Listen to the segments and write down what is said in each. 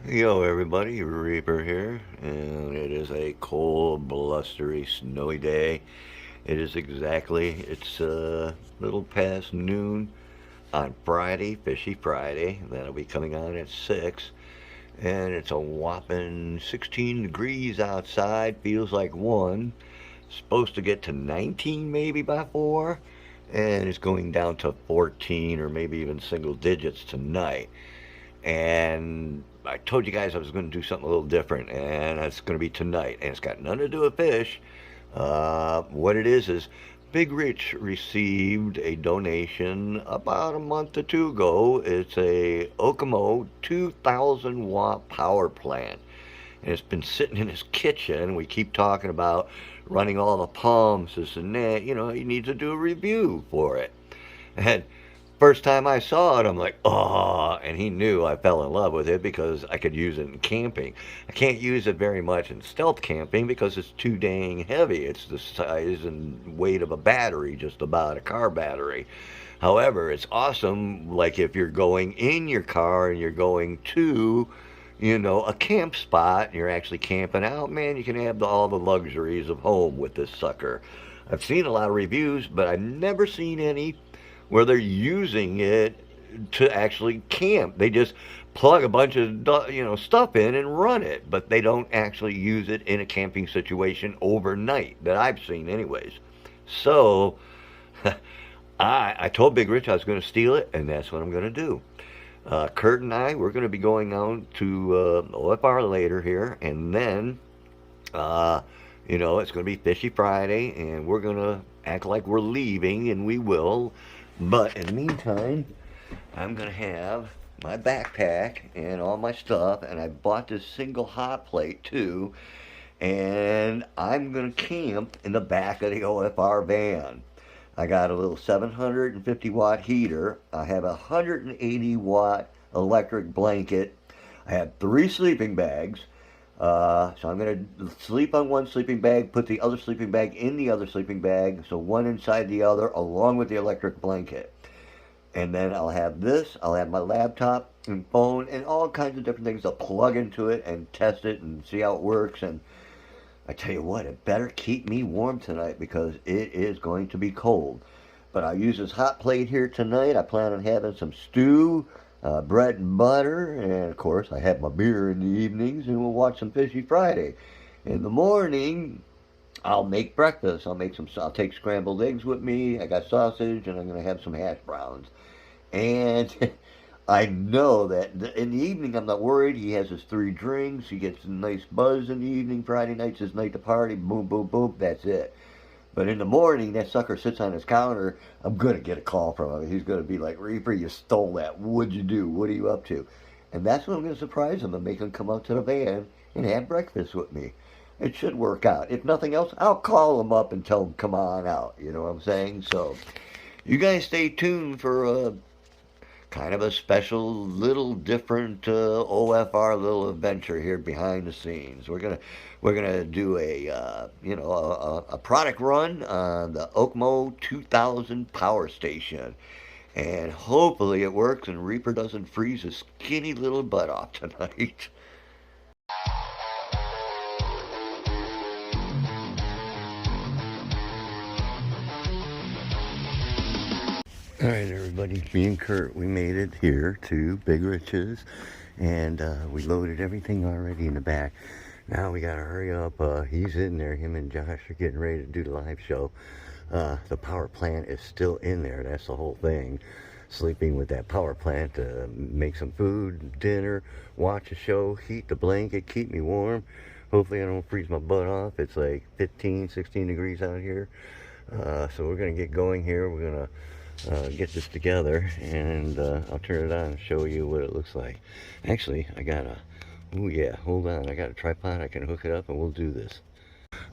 Yo everybody, Reaper here, and it is a cold, blustery, snowy day. It's a little past noon on Friday, Fishy Friday. That'll be coming on at 6, and it's a whopping 16 degrees outside, feels like 1. Supposed to get to 19 maybe by 4, and it's going down to 14 or maybe even single digits tonight. And I told you guys I was going to do something a little different, and it's going to be tonight. And it's got nothing to do with fish. What it is Big Rich received a donation about a month or two ago. It's a OKMO 2,000 watt power plant. And it's been sitting in his kitchen. We keep talking about running all the pumps, this and that. You know, he needs to do a review for it. And first time I saw it, I'm like, oh, and he knew I fell in love with it because I could use it in camping. I can't use it very much in stealth camping because it's too dang heavy. It's the size and weight of a battery, just about a car battery. However, it's awesome, like if you're going in your car and you're going to, a camp spot and you're actually camping out, man, you can have all the luxuries of home with this sucker. I've seen a lot of reviews, but I've never seen any where they're using it to actually camp. They just plug a bunch of stuff in and run it, but they don't actually use it in a camping situation overnight that I've seen, anyways. So I told Big Rich I was going to steal it, and that's what I'm going to do. Kurt and we're going to be going out to OFR later here, and then it's going to be Fishy Friday, and we're going to act like we're leaving, and we will. But in the meantime, I'm going to have my backpack and all my stuff, and I bought this single hot plate too, and I'm going to camp in the back of the OFR van. I got a little 750 watt heater. I have a 180 watt electric blanket. I have 3 sleeping bags. So I'm going to sleep on one sleeping bag, put the other sleeping bag in the other sleeping bag, so one inside the other, along with the electric blanket. And then I'll have my laptop and phone and all kinds of different things to plug into it and test it and see how it works. And I tell you what, it better keep me warm tonight because it is going to be cold. But I'll use this hot plate here tonight. I plan on having some stew, bread and butter, and of course I have my beer in the evenings, and we'll watch some Fishy Friday. In the morning, I'll make breakfast. I'll take scrambled eggs with me. I got sausage, and I'm going to have some hash browns. And I know that in the evening I'm not worried. He has his 3 drinks. He gets a nice buzz in the evening. Friday night's his night to party. Boom, boom, boom. That's it. But in the morning, that sucker sits on his counter. I'm going to get a call from him. He's going to be like, Reaper, you stole that. What'd you do? What are you up to? And that's when I'm going to surprise him and make him come out to the van and have breakfast with me. It should work out. If nothing else, I'll call him up and tell him, come on out. You know what I'm saying? So you guys stay tuned for kind of a special, little different OFR little adventure here behind the scenes. We're gonna do a product run on the OKMO 2000 Powerstation, and hopefully it works and Reaper doesn't freeze his skinny little butt off tonight. All right, everybody, me and Kurt, we made it here to Big Rich's, and we loaded everything already in the back. Now we gotta hurry up. He's in there. Him and Josh are getting ready to do the live show. The power plant is still in there. That's the whole thing. Sleeping with that power plant to make some food, dinner, watch a show, heat the blanket, keep me warm. Hopefully I don't freeze my butt off. It's like 15, 16 degrees out here. So we're gonna get going here. We're gonna get this together, and I'll turn it on and show you what it looks like. Actually, hold on, I got a tripod. I can hook it up and we'll do this.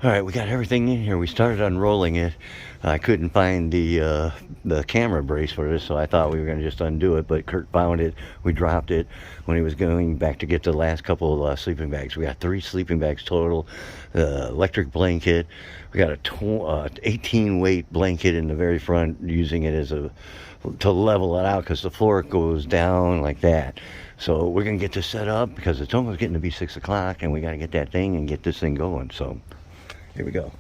All right, we got everything in here. We started unrolling it. I couldn't find the camera brace for this, so I thought we were going to just undo it, but Kurt found it. We dropped it when he was going back to get the last couple of sleeping bags. We got 3 sleeping bags total, electric blanket. We got a 18 weight blanket in the very front, using it as to level it out, because the floor goes down like that. So we're going to get this set up because it's almost getting to be 6 o'clock, and we got to get that thing and get this thing going. So here we go.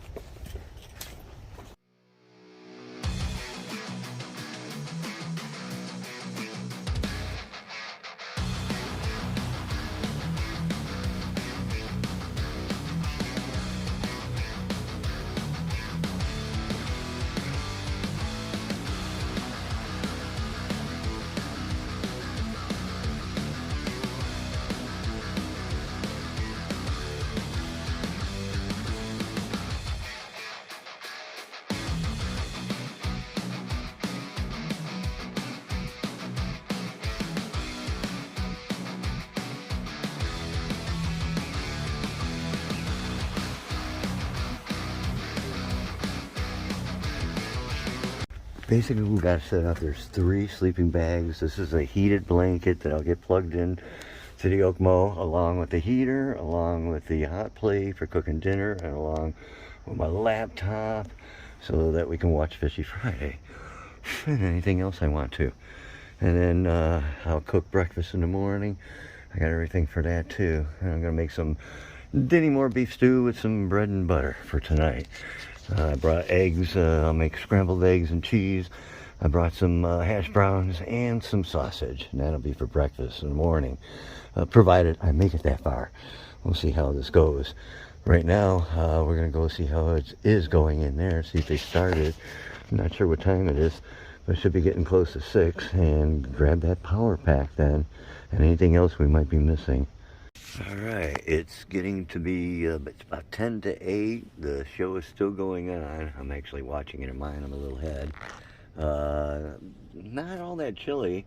Basically, we got to set up. There's 3 sleeping bags. This is a heated blanket that I'll get plugged in to the OKMO, along with the heater, along with the hot plate for cooking dinner, and along with my laptop, so that we can watch Fishy Friday and anything else I want to. And then I'll cook breakfast in the morning. I got everything for that too. And I'm gonna make some Denny Moore beef stew with some bread and butter for tonight. I brought eggs. I'll make scrambled eggs and cheese. I brought some hash browns and some sausage, and that'll be for breakfast in the morning, provided I make it that far. We'll see how this goes. Right now, we're going to go see how it is going in there, see if they started. I'm not sure what time it is, but it should be getting close to 6, and grab that power pack then, and anything else we might be missing. All right, it's getting to be it's about 10 to 8. The show is still going on. I'm actually watching it in mine. I'm a little ahead. Not all that chilly.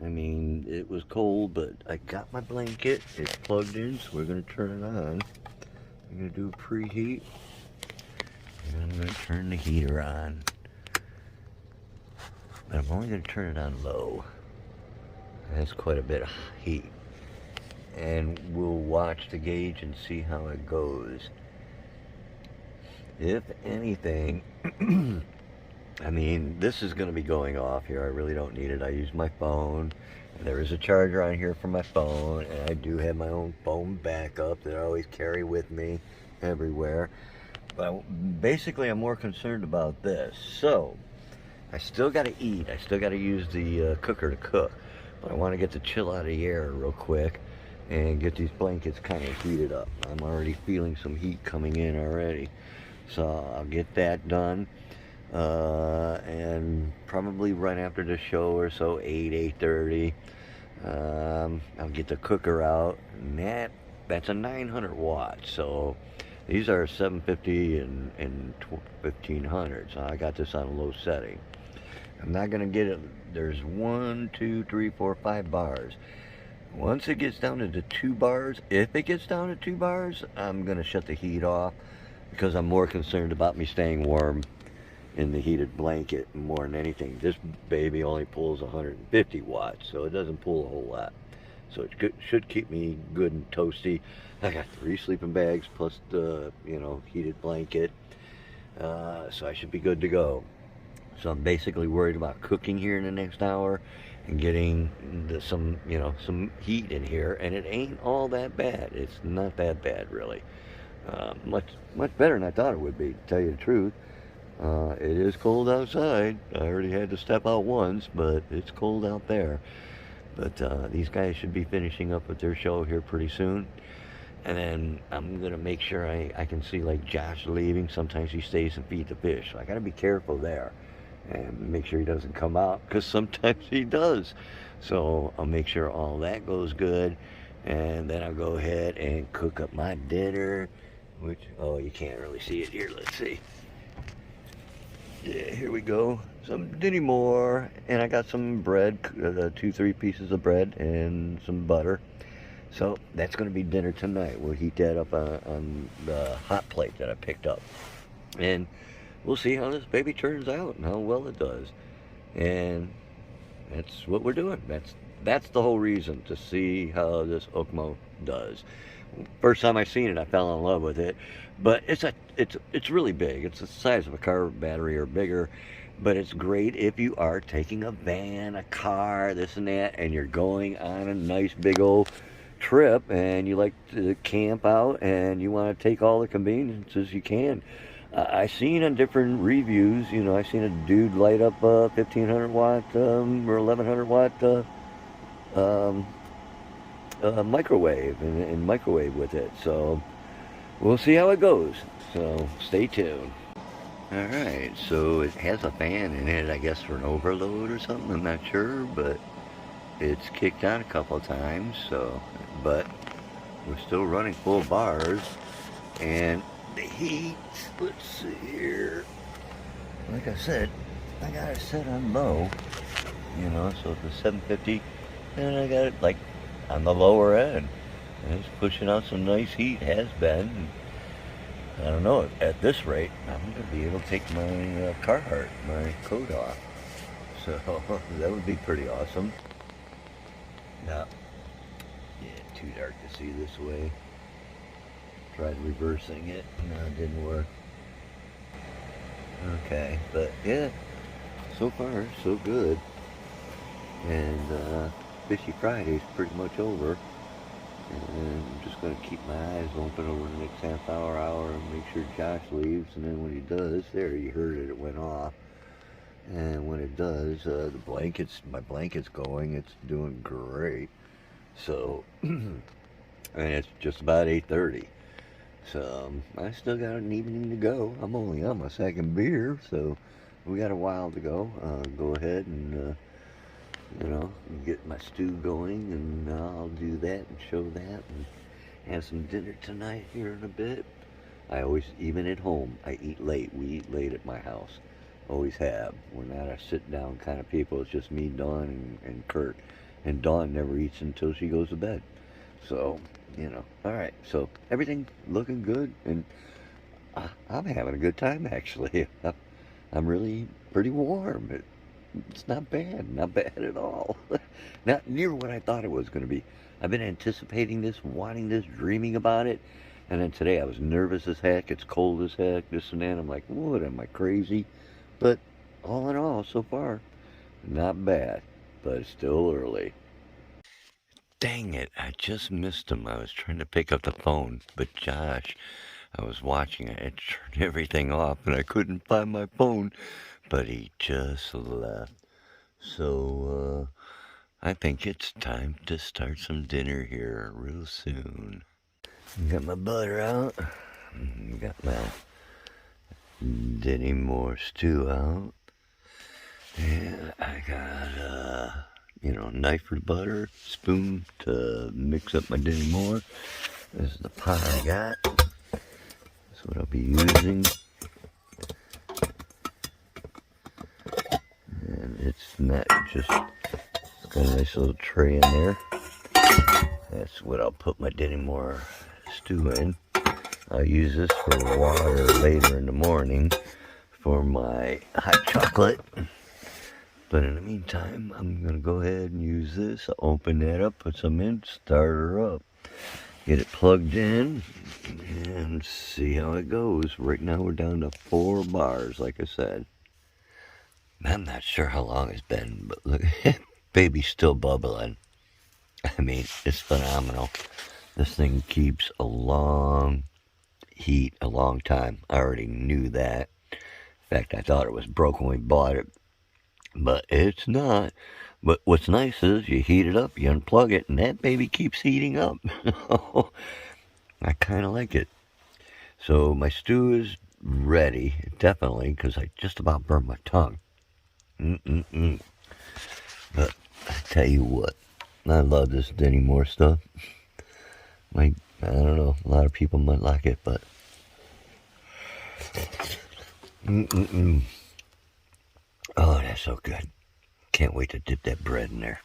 I mean, it was cold, but I got my blanket. It's plugged in, so we're going to turn it on. I'm going to do preheat. And I'm going to turn the heater on. But I'm only going to turn it on low. That's quite a bit of heat. And we'll watch the gauge and see how it goes. If anything, I mean, this is going to be going off here. I really don't need it. I use my phone. There is a charger on here for my phone, and I do have my own phone backup that I always carry with me everywhere. But basically, I'm more concerned about this. So, I still got to eat. I still got to use the cooker to cook. But I want to get the chill out of the air real quick and get these blankets kind of heated up. I'm already feeling some heat coming in already. So I'll get that done. And probably right after the show or so, 8:30, I'll get the cooker out. And that's a 900 watts. So these are 750 and 1500. So I got this on a low setting. I'm not going to get it. There's 1, 2, 3, 4, 5 bars. Once it gets down to the 2 bars, if it gets down to 2 bars, I'm going to shut the heat off, because I'm more concerned about me staying warm in the heated blanket more than anything. This baby only pulls 150 watts, so it doesn't pull a whole lot. So it should keep me good and toasty. I got 3 sleeping bags plus the heated blanket, so I should be good to go. So I'm basically worried about cooking here in the next hour and getting some heat in here, and it ain't all that bad. It's not that bad, really. Much better than I thought it would be, to tell you the truth. It is cold outside. I already had to step out once, but it's cold out there. But these guys should be finishing up with their show here pretty soon. And then I'm going to make sure I can see, like, Josh leaving. Sometimes he stays and feeds the fish, so I got to be careful there. And make sure he doesn't come out, because sometimes he does. So I'll make sure all that goes good, and then I'll go ahead and cook up my dinner, which, oh, you can't really see it here. Let's see. Yeah, here we go. Some Denny Moore, and I got some bread, 2-3 pieces of bread and some butter. So that's going to be dinner tonight. We'll heat that up on the hot plate that I picked up. And we'll see how this baby turns out and how well it does. And that's what we're doing. That's the whole reason, to see how this OKMO does. First time I seen it, I fell in love with it. But it's really big. It's the size of a car battery or bigger. But it's great if you are taking a van, a car, this and that, and you're going on a nice big old trip, and you like to camp out, and you want to take all the conveniences you can. I seen on different reviews, I seen a dude light up a 1500 watt or 1100 watt microwave and microwave with it. So we'll see how it goes. So stay tuned. Alright, so it has a fan in it, I guess for an overload or something, I'm not sure, but it's kicked on a couple of times, but we're still running full bars, and the heat, let's see here, like I said, I got it set on low, so it's a 750, and I got it like on the lower end, and it's pushing out some nice heat, has been. I don't know, at this rate, I'm going to be able to take my Carhartt, my coat off. So, that would be pretty awesome. Now, yeah, too dark to see this way. Tried reversing it, no, it didn't work. Okay, but yeah, so far, so good. And, Fishy Friday's pretty much over. And I'm just going to keep my eyes open over the next half hour, and make sure Josh leaves. And then when he does, there, you heard it, it went off. And when it does, my blanket's going, it's doing great. So, and it's just about 8:30. So, I still got an evening to go. I'm only on my second beer, so we got a while to go. Go ahead and, get my stew going, and I'll do that and show that and have some dinner tonight here in a bit. I always, even at home, I eat late. We eat late at my house. Always have. We're not a sit-down kind of people. It's just me, Dawn, and Kurt. And Dawn never eats until she goes to bed. So, Alright, so everything looking good, and I'm having a good time, actually. I'm really pretty warm. It's not bad at all. Not near what I thought it was going to be. I've been anticipating this, wanting this, dreaming about it, and then today I was nervous as heck. It's cold as heck, this and that. I'm like, what, am I crazy? But all in all, so far, not bad, but it's still early. Dang it, I just missed him. I was trying to pick up the phone, but Josh, I was watching it. I turned everything off, and I couldn't find my phone. But he just left. So, I think it's time to start some dinner here real soon. Got my butter out. Got my Denny Moore stew out. And I got, knife for the butter, spoon to mix up my Denny Moore. This is the pot I got. That's what I'll be using. It's not just, it's got a nice little tray in there. That's what I'll put my Denny Moore stew in. I'll use this for water later in the morning for my hot chocolate. But in the meantime, I'm going to go ahead and use this. I'll open that up, put some in, start her up. Get it plugged in and see how it goes. Right now we're down to 4 bars, like I said. I'm not sure how long it's been, but look, baby's still bubbling. I mean, it's phenomenal. This thing keeps a long heat, a long time. I already knew that. In fact, I thought it was broke when we bought it, but it's not. But what's nice is you heat it up, you unplug it, and that baby keeps heating up. I kind of like it. So my stew is ready, definitely, because I just about burned my tongue. But I tell you what, I love this Denny Moore stuff. Like, I don't know, a lot of people might like it, but oh, that's so good. Can't wait to dip that bread in there.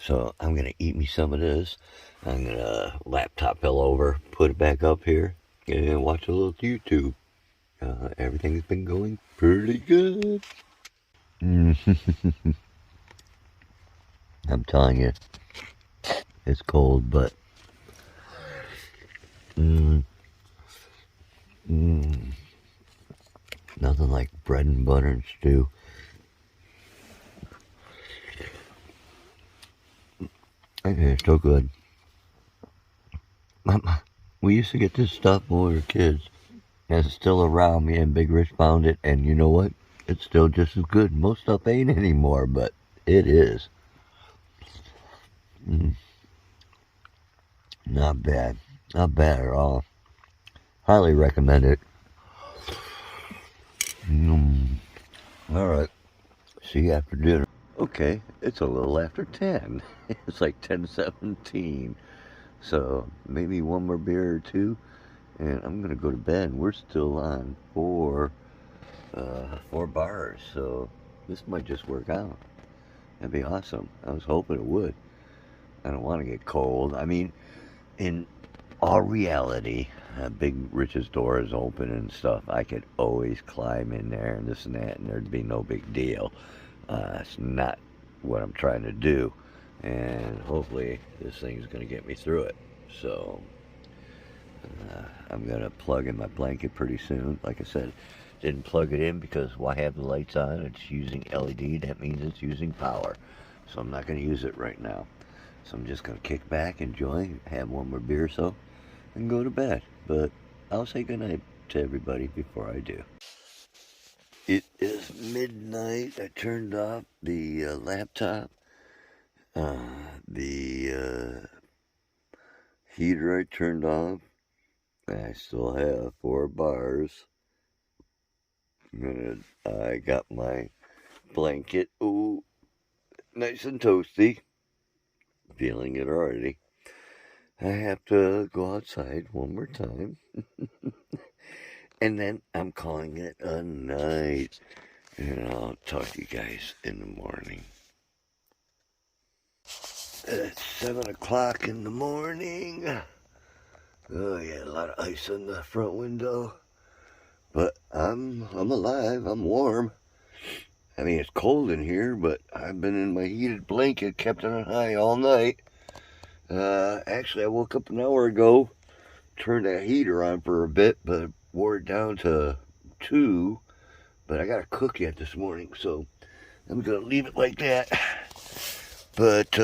So I'm gonna eat me some of this. I'm gonna laptop fell over, put it back up here, and watch a little YouTube. Everything's been going pretty good. I'm telling you, it's cold, but nothing like bread and butter and stew. Okay, it's so good. We used to get this stuff when we were kids, and it's still around. Me and Big Rich found it, and you know what? It's still just as good. Most stuff ain't anymore, but it is. Not bad. Not bad at all. Highly recommend it. Alright. See you after dinner. Okay, it's a little after 10. It's like 10:17. So maybe one more beer or two, and I'm gonna go to bed. We're still on four bars, so this might just work out. That'd be awesome. I was hoping it would. I don't want to get cold. I mean, in all reality, Big Rich's door is open and stuff. I could always climb in there and this and that, and there'd be no big deal. It's not what I'm trying to do, and hopefully this thing's going to get me through it. So I'm going to plug in my blanket pretty soon. Like I said, didn't plug it in because why have the lights on? It's using LED. That means it's using power. So I'm not going to use it right now. So I'm just going to kick back, enjoy, have one more beer or so, and go to bed. But I'll say goodnight to everybody before I do. It is midnight. I turned off the laptop. The heater I turned off. I still have 4 bars. I got my blanket. Ooh, nice and toasty. Feeling it already. I have to go outside one more time. And then I'm calling it a night. And I'll talk to you guys in the morning. It's 7 o'clock in the morning. Oh yeah, a lot of ice in the front window. But I'm alive, I'm warm. I mean, it's cold in here, but I've been in my heated blanket, kept it on high all night. Actually, I woke up an hour ago, turned that heater on for a bit, but wore it down to 2. But I got to cook yet this morning, so I'm going to leave it like that. But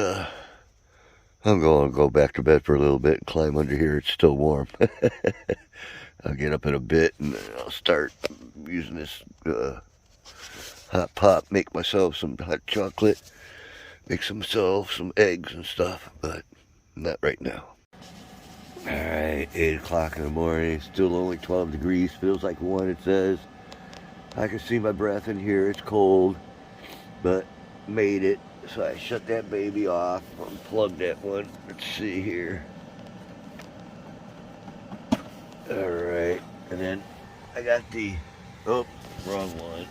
I'm going to go back to bed for a little bit and climb under here. It's still warm. I'll get up in a bit and I'll start using this hot pot, make myself some hot chocolate, make myself some eggs and stuff, but not right now. Alright, 8 o'clock in the morning, still only 12 degrees, feels like 1, it says. I can see my breath in here, it's cold, but made it. So I shut that baby off, unplugged that one. Let's see here. Alright, and then I got the, oh, wrong one.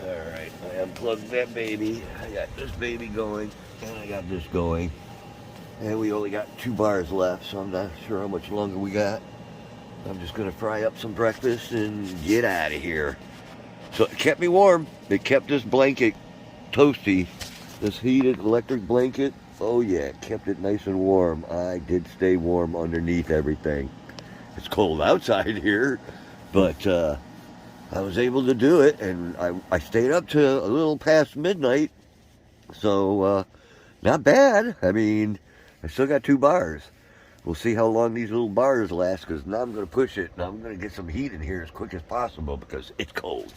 Alright, I unplugged that baby. I got this baby going, and I got this going. And we only got 2 bars left, so I'm not sure how much longer we got. I'm just going to fry up some breakfast and get out of here. So it kept me warm. It kept this blanket toasty. This heated electric blanket, oh yeah, it kept it nice and warm. I did stay warm underneath everything. It's cold outside here, but I was able to do it, and I stayed up to a little past midnight. So not bad. I mean, I still got 2 bars. We'll see how long these little bars last, because now I'm going to push it, and I'm going to get some heat in here as quick as possible, because it's cold.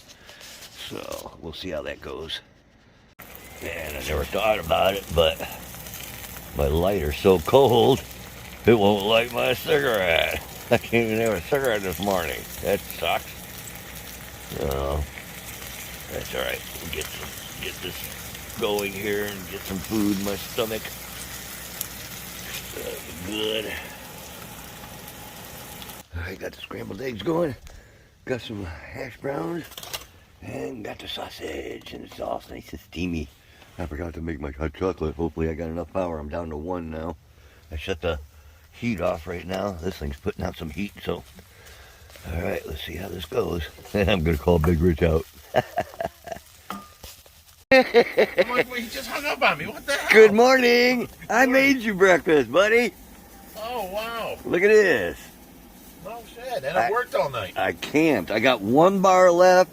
So, we'll see how that goes. Man, I never thought about it, but my lighter's so cold, it won't light my cigarette. I can't even have a cigarette this morning. That sucks. So, that's alright. We'll get this going here and get some food in my stomach. Good. I got the scrambled eggs going. Got some hash browns And got the sausage, and it's all nice and steamy. I forgot to make my hot chocolate. Hopefully I got enough power. I'm down to 1 now. I shut the heat off right now. This thing's putting out some heat, so. Alright, let's see how this goes. I'm going to call Big Rich out. I'm like, well, he just hung up on me. What the hell? Good morning. I made you breakfast, buddy. Oh, wow. Look at this. No shit. And it worked all night. I camped. I got 1 bar left.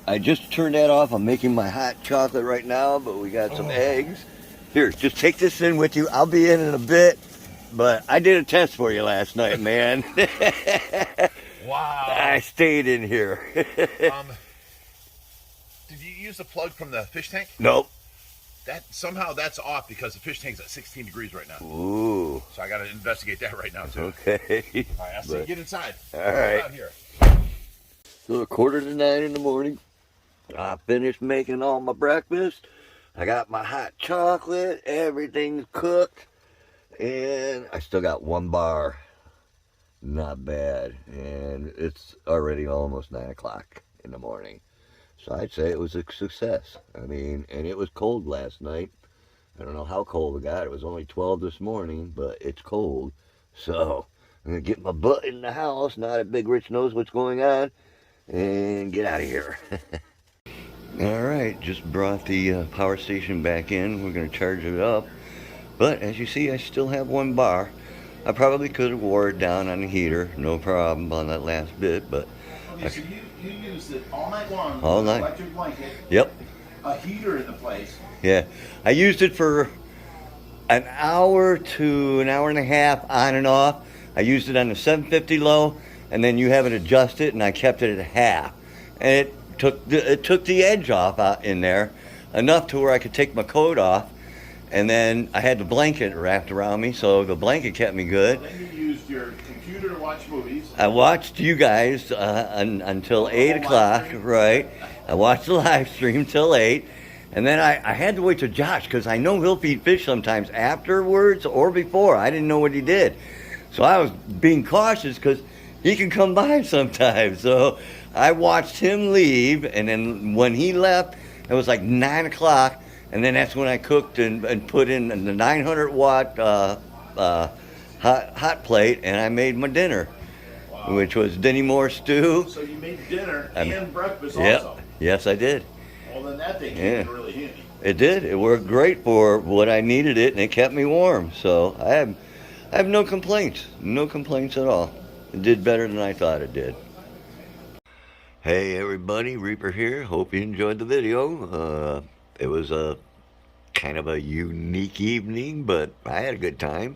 I just turned that off. I'm making my hot chocolate right now, but we got some eggs. Here, just take this in with you. I'll be in a bit, but I did a test for you last night, man. Wow. I stayed in here. Did you use the plug from the fish tank? Nope. Somehow that's off because the fish tank's at 16 degrees right now. Ooh. So I got to investigate that right now, too. Okay. All right, I'll see you. Get inside. All right. Out here. So 8:45 in the morning. I finished making all my breakfast. I got my hot chocolate. Everything's cooked. And I still got 1 bar. Not bad. And it's already almost 9 o'clock in the morning. So I'd say it was a success. I mean, and it was cold last night. I don't know how cold it got. It was only 12 this morning, but it's cold. So I'm going to get my butt in the house now that Big Rich knows what's going on and get out of here. All right, just brought the power station back in. We're going to charge it up. But as you see, I still have 1 bar. I probably could have wore it down on the heater, no problem on that last bit, but... Okay, so you used it all night long. All night. Electric blanket. Yep. A heater in the place. Yeah. I used it for an hour to an hour and a half on and off. I used it on the 750 low, and then you have it adjusted, and I kept it at half. And it took the edge off out in there, enough to where I could take my coat off. And then I had the blanket wrapped around me, so the blanket kept me good. Then you used your computer to watch movies. I watched you guys until 8 o'clock, right? I watched the live stream till 8. And then I had to wait till Josh, because I know he'll feed fish sometimes afterwards or before. I didn't know what he did. So I was being cautious because he can come by sometimes. So I watched him leave, and then when he left, it was like 9 o'clock. And then that's when I cooked and put in the 900-watt hot plate, and I made my dinner, which was Denny Moore stew. So you made dinner and breakfast also? Yep. Yes, I did. Well, then that thing came in really handy. It did. It worked great for what I needed it, and it kept me warm. So I have no complaints. No complaints at all. It did better than I thought it did. Hey, everybody. Reaper here. Hope you enjoyed the video. It was a kind of a unique evening, but I had a good time.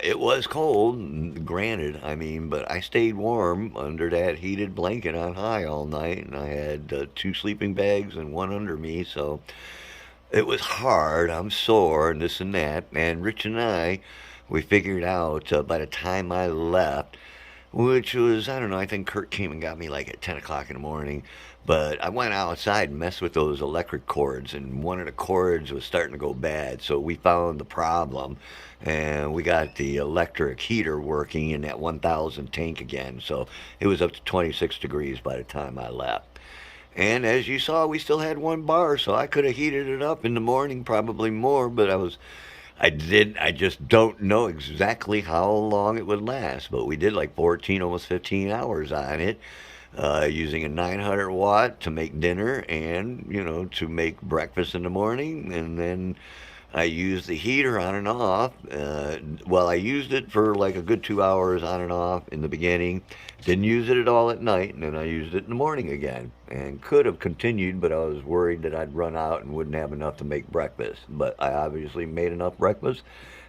It was cold, granted, I mean, but I stayed warm under that heated blanket on high all night, and I had 2 sleeping bags and 1 under me, so it was hard. I'm sore and this and that, and Rich and I, we figured out by the time I left, which was, I don't know, I think Kurt came and got me like at 10 o'clock in the morning. But I went outside and messed with those electric cords, and one of the cords was starting to go bad. So we found the problem, and we got the electric heater working in that 1000 tank again. So it was up to 26 degrees by the time I left. And as you saw, we still had 1 bar, so I could have heated it up in the morning, probably more, but I just don't know exactly how long it would last. But we did like 14, almost 15 hours on it. Using a 900 watt to make dinner and, you know, to make breakfast in the morning. And then I used the heater on and off. Well, I used it for like a good 2 hours on and off in the beginning. Didn't use it at all at night, and then I used it in the morning again. And could have continued, but I was worried that I'd run out and wouldn't have enough to make breakfast. But I obviously made enough breakfast,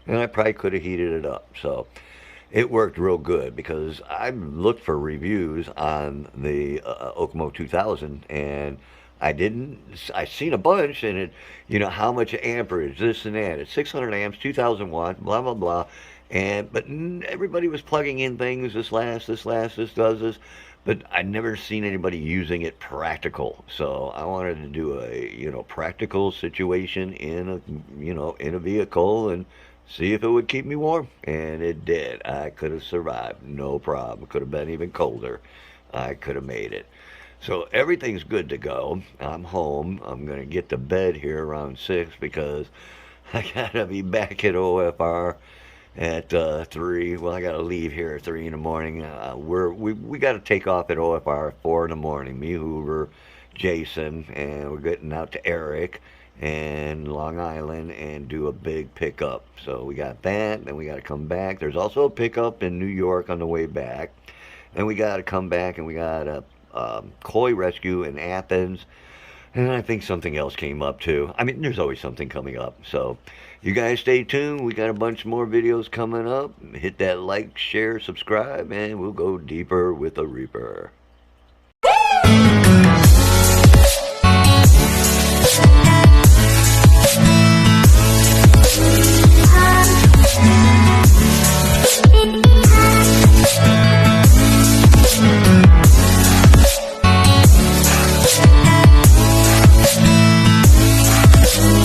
and I probably could have heated it up. So it worked real good, because I looked for reviews on the OKMO 2000, and I seen a bunch, and it, you know, how much amperage, this and that. It's 600 amps, 2000 watts, blah, blah, blah. But everybody was plugging in things, this does this. But I'd never seen anybody using it practical. So I wanted to do a, you know, practical situation in a, you know, in a vehicle, and see if it would keep me warm. And it did. I could have survived, no problem. Could have been even colder. I could have made it. So everything's good to go. I'm home. I'm going to get to bed here around 6 because I got to be back at OFR at 3. Well, I got to leave here at 3 in the morning. We got to take off at OFR at 4 in the morning. Me, Hoover, Jason, and we're getting out to Eric and Long Island and do a big pickup. So we got that. Then we got to come back. There's also a pickup in New York on the way back. And we got to come back and we got a koi rescue in Athens. And I think something else came up too. I mean, there's always something coming up. So you guys stay tuned. We got a bunch more videos coming up. Hit that like, share, subscribe, and we'll go deeper with the Reaper.